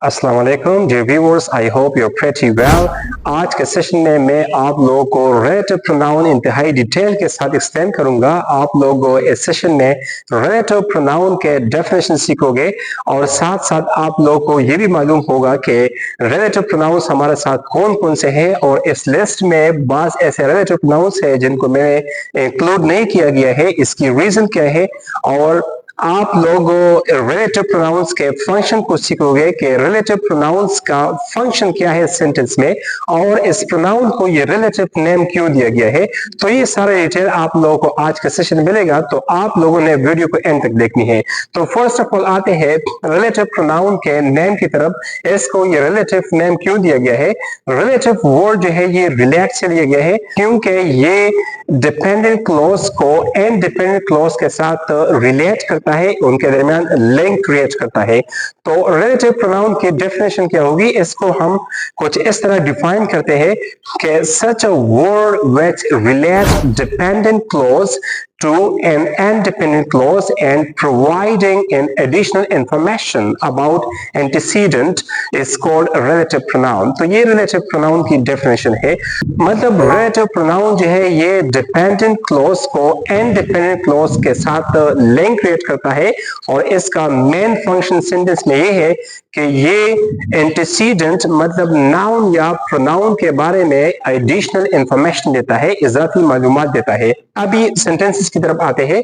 अस्सलाम वालेकुम dear viewers, I hope you are pretty well. आज के सेशन में मैं आप लोगों को रिलेटिव प्रोनाउन इंतहाई डिटेल के साथ एक्सप्लेन करूंगा। आप लोग इस सेशन में रिलेटिव प्रोनाउन के डेफिनेशन सीखोगे और साथ साथ आप लोगों को ये भी मालूम होगा कि रिलेटिव प्रोनाउंस हमारे साथ कौन कौन से हैं, और इस लिस्ट में बाज ऐसे रिलेटिव प्रोनाउंस है जिनको मैंने इंक्लूड नहीं किया गया है। इसकी रीजन क्या है, और आप लोग रिलेटिव प्रोनाउंस के फंक्शन को सीखोगे कि रिलेटिव प्रोनाउंस का फंक्शन क्या है सेंटेंस में, और इस प्रोनाउन को ये रिलेटिव नेम क्यों दिया गया है। तो ये सारा डिटेल आप लोगों को आज का सेशन मिलेगा, तो आप लोगों ने वीडियो को एंड तक देखनी है। तो फर्स्ट ऑफ ऑल आते हैं रिलेटिव प्रोनाउन के नेम की तरफ। इसको ये रिलेटिव नेम क्यों दिया गया है? रिलेटिव वर्ड जो है ये रिलेट से लिया गया है, क्योंकि ये डिपेंडेंट क्लॉज को इंडिपेंडेंट क्लॉज के साथ रिलेट करता है, उनके दरमियान लिंक क्रिएट करता है। तो रिलेटिव प्रोनाउन की डेफिनेशन क्या होगी, इसको हम कुछ इस तरह डिफाइन करते हैं कि such a word which relates dependent clause to an independent clause and providing an additional information about antecedent is called relative pronoun। तो ये relative pronoun की definition है। मतलब relative pronoun जो है ये dependent clause को independent clause के साथ link create करता है, और इसका main function sentence में ये है कि ये antecedent मतलब noun या pronoun के बारे में additional information देता है, इजाफी मालूमात देता है। अभी सेंटेंसेस की तरफ आते हैं।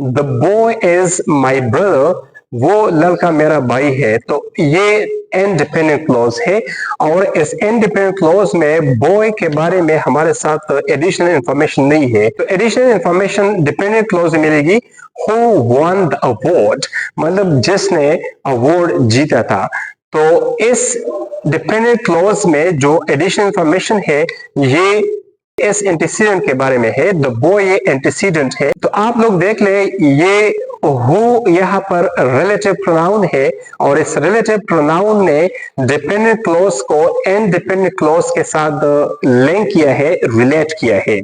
The boy is my brother, वो लड़का मेरा भाई है। तो ये इंडिपेंडेंट क्लॉज है, और इस इंडिपेंडेंट क्लॉज में बॉय के बारे में हमारे साथ एडिशनल इंफॉर्मेशन नहीं है। तो एडिशनल इंफॉर्मेशन डिपेंडेंट क्लॉज में मिलेगी। हु वन द अवार्ड, मतलब जिसने अवार्ड जीता था। तो इस डिपेंडेंट क्लॉज में जो एडिशनल इंफॉर्मेशन है ये इस एंटीसीडेंट के बारे में है। द बॉय ये एंटीसीडेंट है। तो आप लोग देख ले, ये हु यहाँ पर रिलेटिव प्रोनाउन है, और इस रिलेटिव प्रोनाउन ने डिपेंडेंट क्लॉज को इंडिपेंडेंट क्लॉज के साथ लिंक किया है, रिलेट किया है।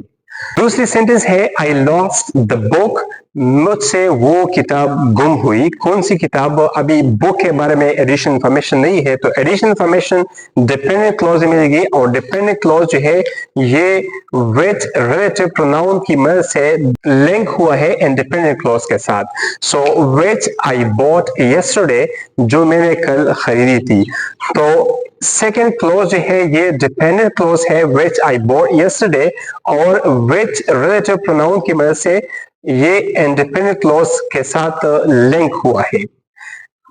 दूसरी सेंटेंस है आई लॉस्ट द बुक, मुझसे वो किताब गुम हुई। कौन सी किताब? अभी बुक के बारे में एडिशनल इंफॉर्मेशन नहीं है, तो एडिशनल इंफॉर्मेशन डिपेंडेंट क्लॉज में मिलेगी, और डिपेंडेंट क्लॉज जो है ये विथ रिलेटिव प्रोनाउन की मदद से लिंक हुआ है इंडिपेंडेंट क्लॉज के साथ। सो विच आई बॉट यस्टरडे, जो मैंने कल खरीदी थी। तो सेकेंड क्लॉज जो है ये डिपेंडेंट क्लॉज है, विच आई बॉट यस्टरडे, और विच रिलेटिव प्रोनाउन की मदद से ये इंडिपेंडेंट क्लॉज के साथ लिंक हुआ है।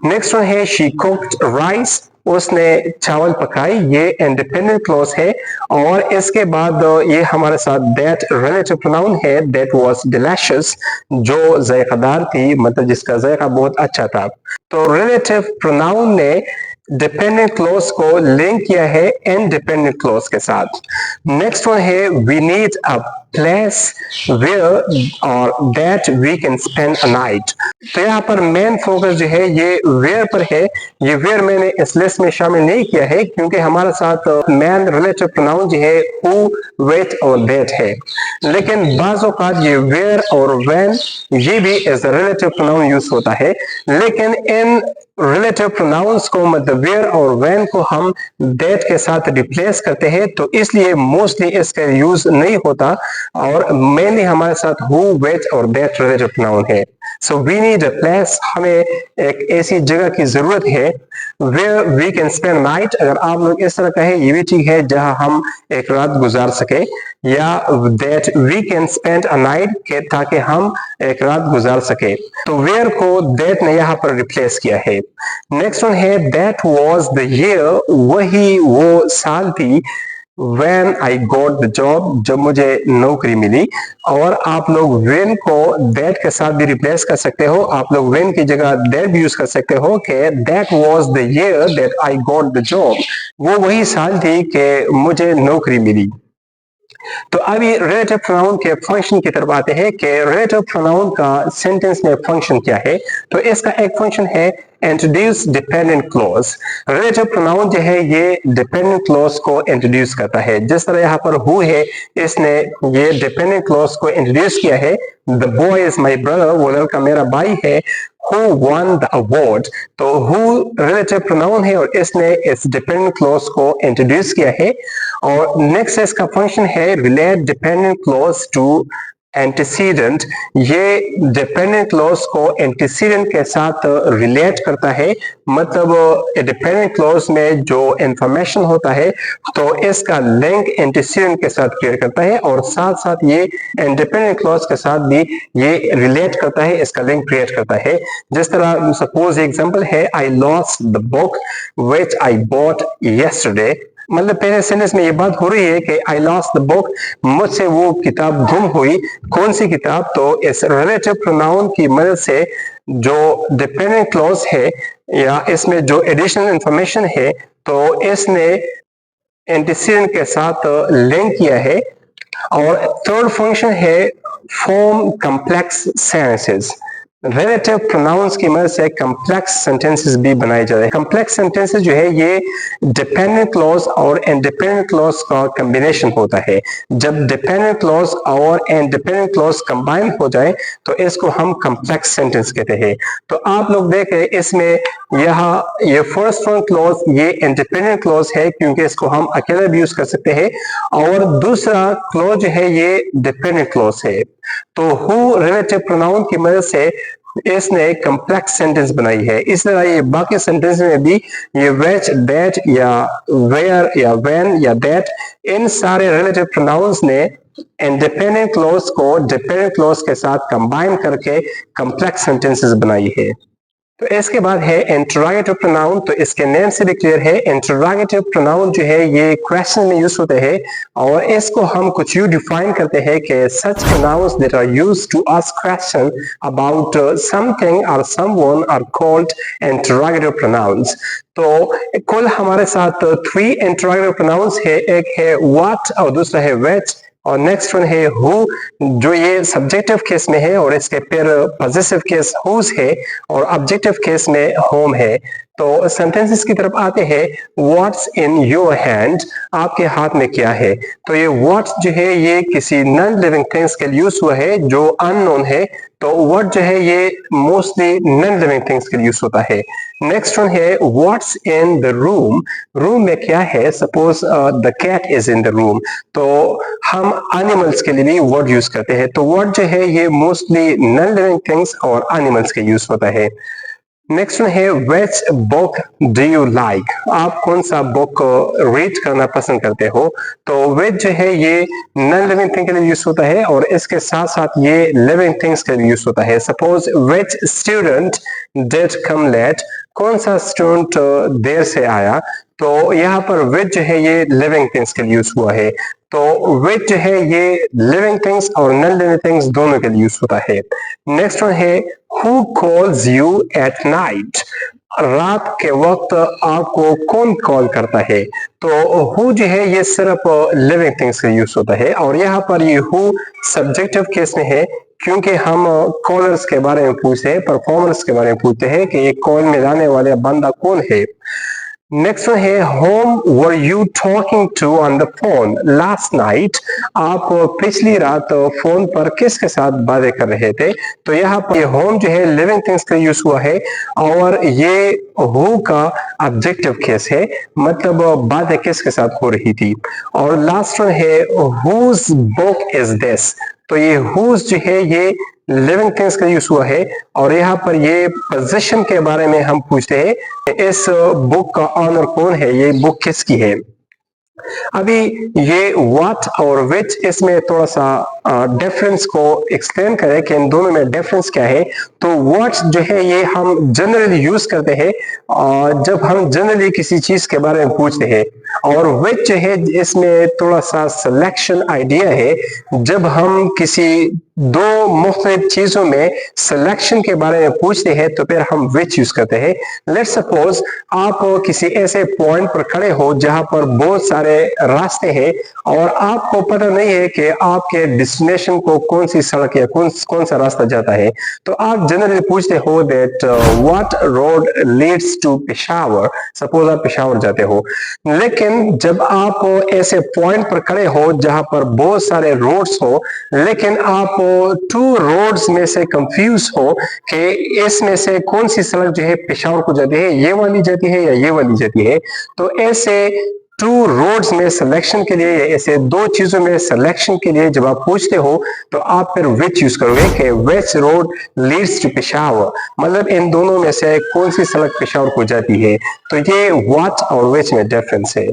नेक्स्ट वन है शी कुक्ड राइस, उसने चावल पकाई। ये इंडिपेंडेंट क्लॉज है, और इसके बाद ये हमारे साथ दैट रिलेटिव प्रोनाउन है। दैट वाज डिलीशियस, जो जायकादार थी, मतलब जिसका जायका बहुत अच्छा था। तो रिलेटिव प्रोनाउन ने डिपेंडेंट क्लॉज को लिंक किया है इंडिपेंडेंट क्लॉज के साथ। नेक्स्ट वन है we need a place where or that we can spend a night. तो यहाँ पर मेन फोकस जो है ये वेयर पर है। ये वेयर मैंने इस लिस्ट में शामिल नहीं किया है, क्योंकि हमारे साथ मेन रिलेटिव प्रोनाउन जो है हु, विच और दैट है। लेकिन बाज़ औक़ात ये वेयर और व्हेन ये भी as a relative pronoun use होता है, लेकिन इन रिलेटिव प्रोनाउंस को मतलब वेयर और व्हेन को हम दैट के साथ रिप्लेस करते हैं, तो इसलिए मोस्टली इसका यूज नहीं होता, और मेनली हमारे साथ हु, विच और दैट रिलेटिव प्रोनाउन है। So we need a place, हमें एक ऐसी जगह की जरूरत है where we can spend night. अगर आप लोग इस तरह कहें ये भी ठीक है, जहां हम एक रात गुजार सके, या that we can spend a night के ताकि हम एक रात गुजार सके। तो वेयर को दैट ने यहाँ पर रिप्लेस किया है। नेक्स्ट वन है दैट वाज द ईयर, वही वो साल थी when I got the job, जब मुझे नौकरी मिली। और आप लोग when को that के साथ भी रिप्लेस कर सकते हो। आप लोग when की जगह that भी यूज कर सकते हो कि that was the year that I got the job, वो वही साल थी कि मुझे नौकरी मिली। तो अभी रिलेटिव प्रोनाउन के फंक्शन की तरफ आते हैं कि रिलेटिव प्रोनाउन का सेंटेंस में फंक्शन क्या है। तो इसका एक फंक्शन है introduce dependent clause. Relative pronoun जो है ये डिपेंडेंट क्लॉज को इंट्रोड्यूस करता है। जिस तरह यहाँ पर हु है, इसने ये डिपेंडेंट क्लॉज को इंट्रोड्यूस किया है। The boy is my brother, वो लड़का मेरा भाई है। who won the award। तो who relative pronoun है और इसने इस dependent clause को इंट्रोड्यूस किया है। और नेक्स्ट इसका फंक्शन है relate dependent clause to antecedent. ये डिपेंडेंट क्लॉज को एंटीसीडेंट के साथ रिलेट करता है। मतलब डिपेंडेंट क्लॉज में जो इंफॉर्मेशन होता है तो इसका लिंक एंटीसीडेंट के साथ क्रिएट करता है और साथ साथ ये इंडिपेंडेंट क्लॉज के साथ भी ये रिलेट करता है, इसका लिंक क्रिएट करता है। जिस तरह सपोज एग्जांपल है I lost the book which I bought yesterday. मतलब पहले सेंटेंस में ये बात हो रही है कि आई लॉस्ट द बुक, मुझसे वो किताब गुम हुई। कौन सी किताब? तो इस रिलेटिव प्रोनाउन की मदद से जो डिपेंडेंट क्लॉज है या इसमें जो एडिशनल इंफॉर्मेशन है तो इसने एंटीसीडेंट के साथ लिंक किया है। और थर्ड फंक्शन है form complex sentences. Relative pronouns की मदद से कॉम्प्लेक्स सेंटेंसेस भी बनाए जाते हैं। कॉम्प्लेक्स सेंटेंसेस जो है ये डिपेंडेंट क्लॉज और इंडिपेंडेंट क्लॉज का कॉम्बिनेशन होता है। जब डिपेंडेंट क्लॉज और इंडिपेंडेंट क्लॉज कंबाइन हो जाए तो इसको हम कॉम्प्लेक्स सेंटेंस कहते हैं। तो आप लोग देखें इसमें ये फर्स्ट वन क्लॉज ये इंडिपेंडेंट क्लॉज है क्योंकि इसको हम अकेले भी यूज कर सकते हैं। और दूसरा क्लॉज है ये डिपेंडेंट क्लॉज है। तो हु रिलेटिव प्रोनाउन की मदद से इसने कॉम्प्लेक्स सेंटेंस बनाई है। इस तरह ये बाकी सेंटेंस में भी ये व्हिच, दैट या वेयर या व्हेन या दैट, इन सारे रिलेटिव प्रोनाउंस ने इंडिपेंडेंट क्लॉज को डिपेंडेंट क्लॉज के साथ कंबाइन करके कॉम्प्लेक्स सेंटेंसेस बनाई है। तो इसके बाद है इंटरोगेटिव प्रोनाउन। तो इसके नेम से भी क्लियर है, इंटरोगेटिव प्रोनाउन जो है ये क्वेश्चन में यूज होते हैं और इसको हम कुछ यूं डिफाइन करते हैं कि such pronouns that are used to ask question about something or someone are called interrogative pronouns. तो कुल हमारे साथ 3 इंटरोगेटिव प्रोनाउंस है, एक है व्हाट और दूसरा है व्हिच और नेक्स्ट वन है हु जो ये सब्जेक्टिव केस में है और इसके फिर पॉजेसिव केस हुज है और ऑब्जेक्टिव केस में होम है। तो सेंटेंसेस की तरफ आते हैं। व्हाट्स इन योर हैंड, आपके हाथ में क्या है? तो ये व्हाट्स जो है ये किसी नॉन लिविंग थिंग्स के लिए यूज हुआ है जो अननोन है। तो व्हाट जो है ये मोस्टली नॉन लिविंग थिंग्स के लिए यूज होता है। नेक्स्ट वन है what's in the room, room में क्या है? Suppose the cat is in the room, तो हम एनिमल्स के लिए भी वर्ड यूज करते हैं। तो वर्ड जो है ये मोस्टली नॉन लिविंग थिंग्स और एनिमल्स के यूज होता है। नेक्स्ट वन है which book do you like, आप कौन सा बुक रीड करना पसंद करते हो? तो व्हिच जो है ये नॉन लिविंग थिंग के लिए यूज होता है और इसके साथ साथ ये लिविंग थिंग्स के लिए यूज होता है। Suppose which student did come late, कौन सा स्टूडेंट देर से आया? तो यहाँ पर व्हिच जो है ये लिविंग थिंग्स के लिए यूज हुआ है। तो व्हिच जो है ये लिविंग थिंग्स और नॉन लिविंग थिंग्स दोनों के लिए यूज होता है। नेक्स्ट वन है who calls you at night, रात के वक्त आपको कौन कॉल करता है? तो हु जो है ये सिर्फ लिविंग थिंग्स का यूज होता है और यहाँ पर ये हु सब्जेक्टिव केस में है क्योंकि हम कॉलर्स के बारे में पूछते हैं, परफॉर्मर्स के बारे में पूछते हैं कि ये कॉल में लाने वाले बंदा कौन है। नेक्स्ट वन है whom were you talking to on the phone last night, आप पिछली रात फोन पर किसके साथ बातें कर रहे थे? तो यहाँ पर होम जो है लिविंग थिंग्स का यूज हुआ है और ये हु का ऑब्जेक्टिव केस है, मतलब बातें किसके साथ हो रही थी। और लास्ट वन है हुज बुक इज दिस, तो ये हुज जो है ये लिविंग थिंग्स का यूज हुआ है और यहाँ पर ये पोजीशन के बारे में हम पूछते हैं इस बुक का ऑनर कौन है, ये बुक किसकी है। अभी ये व्हाट और व्हिच इसमें थोड़ा सा डिफरेंस को एक्सप्लेन करें कि इन दोनों में डिफरेंस क्या है। तो व्हाट जो है ये हम जनरली यूज करते हैं जब हम जनरली किसी चीज के बारे में पूछते हैं और व्हिच जो है इसमें थोड़ा सा सिलेक्शन आइडिया है, जब हम किसी दो मुख्तलिफ चीजों में सिलेक्शन के बारे में पूछते हैं तो फिर हम व्हिच यूज करते हैं। लेट्स सपोज आप किसी ऐसे पॉइंट पर खड़े हो जहां पर बहुत सारे रास्ते हैं और आपको पता नहीं है कि आपके डेस्टिनेशन को कौन सी सड़क या कौन सा रास्ता जाता है, तो आप जनरली पूछते हो that what road leads to Peshawar, suppose आप पेशावर जाते हो। लेकिन जब आप ऐसे पॉइंट पर खड़े हो जहां पर बहुत सारे रोड्स हो लेकिन आप टू रोड्स में से कंफ्यूज हो कि इसमें से कौन सी सड़क जो है पेशावर को जाती है, ये वाली जाती है या ये वाली जाती है, तो ऐसे टू रोड्स में सिलेक्शन के लिए, ऐसे दो चीजों में सिलेक्शन के लिए जब आप पूछते हो तो आप फिर विच यूज करोगे कि which road leads to Peshawar, मतलब इन दोनों में से कौन सी सड़क पेशावर को जाती है। तो ये व्हाट और विच में डिफरेंस है।